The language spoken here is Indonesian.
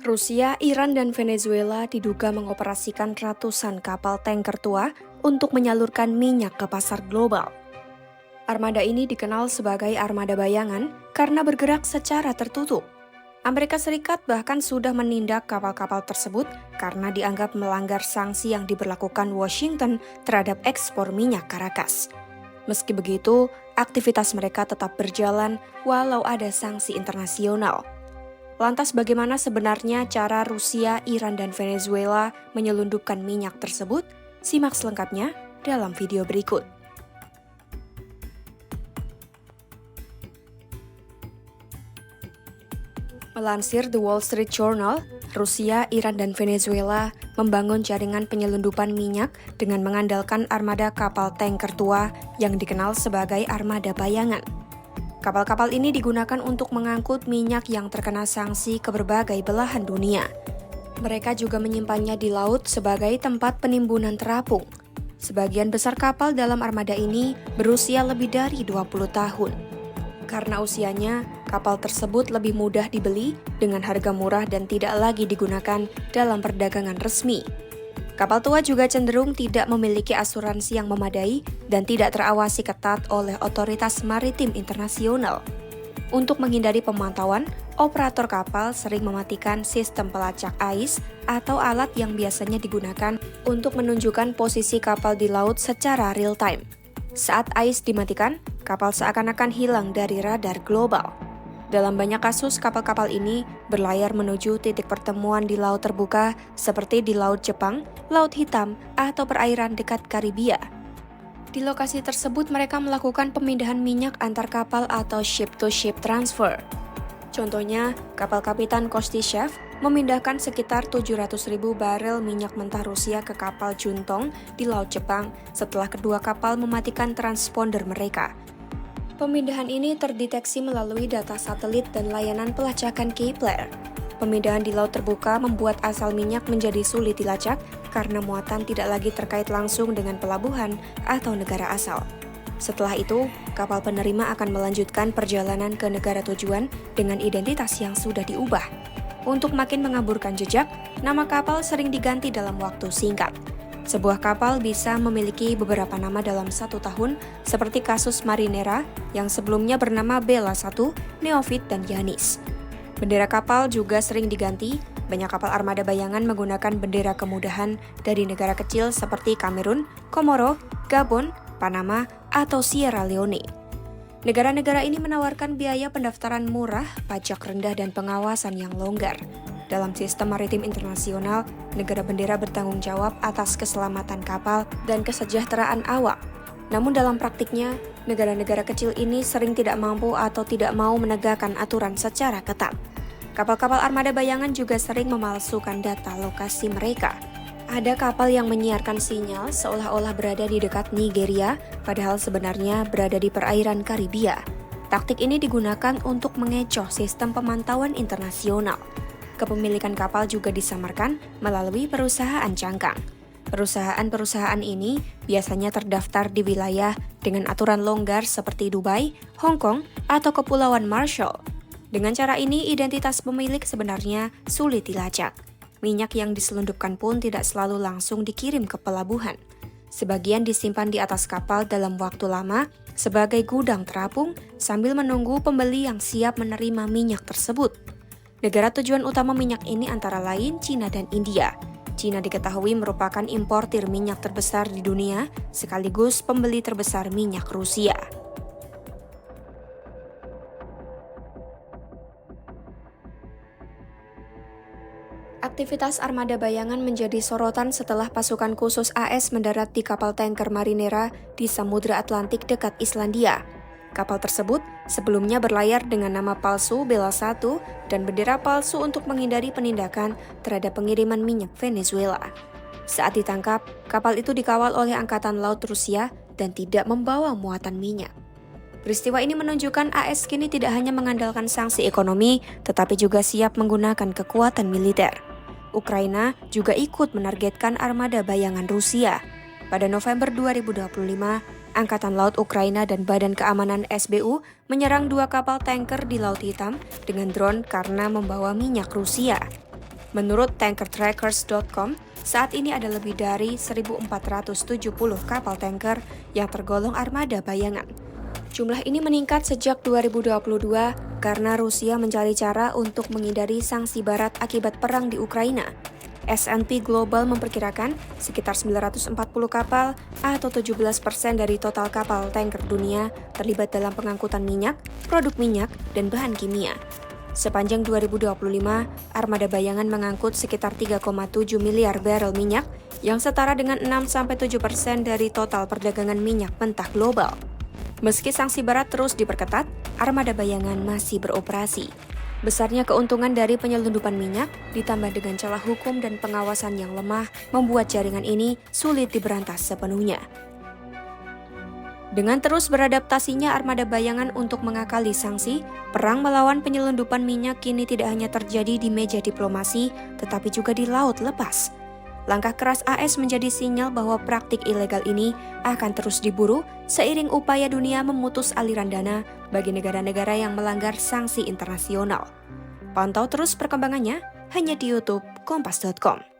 Rusia, Iran, dan Venezuela diduga mengoperasikan ratusan kapal tanker tua untuk menyalurkan minyak ke pasar global. Armada ini dikenal sebagai armada bayangan karena bergerak secara tertutup. Amerika Serikat bahkan sudah menindak kapal-kapal tersebut karena dianggap melanggar sanksi yang diberlakukan Washington terhadap ekspor minyak Caracas. Meski begitu, aktivitas mereka tetap berjalan walau ada sanksi internasional. Lantas bagaimana sebenarnya cara Rusia, Iran, dan Venezuela menyelundupkan minyak tersebut? Simak selengkapnya dalam video berikut. Melansir The Wall Street Journal, Rusia, Iran, dan Venezuela membangun jaringan penyelundupan minyak dengan mengandalkan armada kapal tanker tua yang dikenal sebagai armada bayangan. Kapal-kapal ini digunakan untuk mengangkut minyak yang terkena sanksi ke berbagai belahan dunia. Mereka juga menyimpannya di laut sebagai tempat penimbunan terapung. Sebagian besar kapal dalam armada ini berusia lebih dari 20 tahun. Karena usianya, kapal tersebut lebih mudah dibeli dengan harga murah dan tidak lagi digunakan dalam perdagangan resmi. Kapal tua juga cenderung tidak memiliki asuransi yang memadai dan tidak terawasi ketat oleh otoritas maritim internasional. Untuk menghindari pemantauan, operator kapal sering mematikan sistem pelacak ais atau alat yang biasanya digunakan untuk menunjukkan posisi kapal di laut secara real-time. Saat ais dimatikan, kapal seakan-akan hilang dari radar global. Dalam banyak kasus, kapal-kapal ini berlayar menuju titik pertemuan di laut terbuka seperti di Laut Jepang, Laut Hitam, atau perairan dekat Karibia. Di lokasi tersebut mereka melakukan pemindahan minyak antar kapal atau ship-to-ship transfer. Contohnya, kapal Kapitan Kostishev memindahkan sekitar 700.000 barel minyak mentah Rusia ke kapal Juntong di Laut Jepang setelah kedua kapal mematikan transponder mereka. Pemindahan ini terdeteksi melalui data satelit dan layanan pelacakan Kepler. Pemindahan di laut terbuka membuat asal minyak menjadi sulit dilacak karena muatan tidak lagi terkait langsung dengan pelabuhan atau negara asal. Setelah itu, kapal penerima akan melanjutkan perjalanan ke negara tujuan dengan identitas yang sudah diubah. Untuk makin mengaburkan jejak, nama kapal sering diganti dalam waktu singkat. Sebuah kapal bisa memiliki beberapa nama dalam satu tahun, seperti kasus Marinera yang sebelumnya bernama Bella 1, Neofit, dan Yanis. Bendera kapal juga sering diganti. Banyak kapal armada bayangan menggunakan bendera kemudahan dari negara kecil seperti Kamerun, Komoro, Gabon, Panama, atau Sierra Leone. Negara-negara ini menawarkan biaya pendaftaran murah, pajak rendah, dan pengawasan yang longgar. Dalam sistem maritim internasional, negara bendera bertanggung jawab atas keselamatan kapal dan kesejahteraan awak. Namun dalam praktiknya, negara-negara kecil ini sering tidak mampu atau tidak mau menegakkan aturan secara ketat. Kapal-kapal armada bayangan juga sering memalsukan data lokasi mereka. Ada kapal yang menyiarkan sinyal seolah-olah berada di dekat Nigeria, padahal sebenarnya berada di perairan Karibia. Taktik ini digunakan untuk mengecoh sistem pemantauan internasional. Kepemilikan kapal juga disamarkan melalui perusahaan cangkang. Perusahaan-perusahaan ini biasanya terdaftar di wilayah dengan aturan longgar seperti Dubai, Hong Kong, atau Kepulauan Marshall. Dengan cara ini, identitas pemilik sebenarnya sulit dilacak. Minyak yang diselundupkan pun tidak selalu langsung dikirim ke pelabuhan. Sebagian disimpan di atas kapal dalam waktu lama sebagai gudang terapung sambil menunggu pembeli yang siap menerima minyak tersebut. Negara tujuan utama minyak ini antara lain China dan India. China diketahui merupakan importir minyak terbesar di dunia, sekaligus pembeli terbesar minyak Rusia. Aktivitas armada bayangan menjadi sorotan setelah pasukan khusus AS mendarat di kapal tanker Marinera di Samudra Atlantik dekat Islandia. Kapal tersebut sebelumnya berlayar dengan nama palsu Bella 1 dan bendera palsu untuk menghindari penindakan terhadap pengiriman minyak Venezuela. Saat ditangkap, kapal itu dikawal oleh Angkatan Laut Rusia dan tidak membawa muatan minyak. Peristiwa ini menunjukkan AS kini tidak hanya mengandalkan sanksi ekonomi, tetapi juga siap menggunakan kekuatan militer. Ukraina juga ikut menargetkan armada bayangan Rusia. Pada November 2025, Angkatan Laut Ukraina dan Badan Keamanan SBU menyerang 2 kapal tanker di Laut Hitam dengan drone karena membawa minyak Rusia. Menurut tankertrackers.com, saat ini ada lebih dari 1.470 kapal tanker yang tergolong armada bayangan. Jumlah ini meningkat sejak 2022 karena Rusia mencari cara untuk menghindari sanksi Barat akibat perang di Ukraina. S&P Global memperkirakan sekitar 940 kapal atau 17% dari total kapal tanker dunia terlibat dalam pengangkutan minyak, produk minyak, dan bahan kimia. Sepanjang 2025, armada bayangan mengangkut sekitar 3,7 miliar barel minyak yang setara dengan 6-7% dari total perdagangan minyak mentah global. Meski sanksi Barat terus diperketat, armada bayangan masih beroperasi. Besarnya keuntungan dari penyelundupan minyak, ditambah dengan celah hukum dan pengawasan yang lemah, membuat jaringan ini sulit diberantas sepenuhnya. Dengan terus beradaptasinya armada bayangan untuk mengakali sanksi, perang melawan penyelundupan minyak kini tidak hanya terjadi di meja diplomasi, tetapi juga di laut lepas. Langkah keras AS menjadi sinyal bahwa praktik ilegal ini akan terus diburu seiring upaya dunia memutus aliran dana bagi negara-negara yang melanggar sanksi internasional. Pantau terus perkembangannya hanya di YouTube Kompas.com.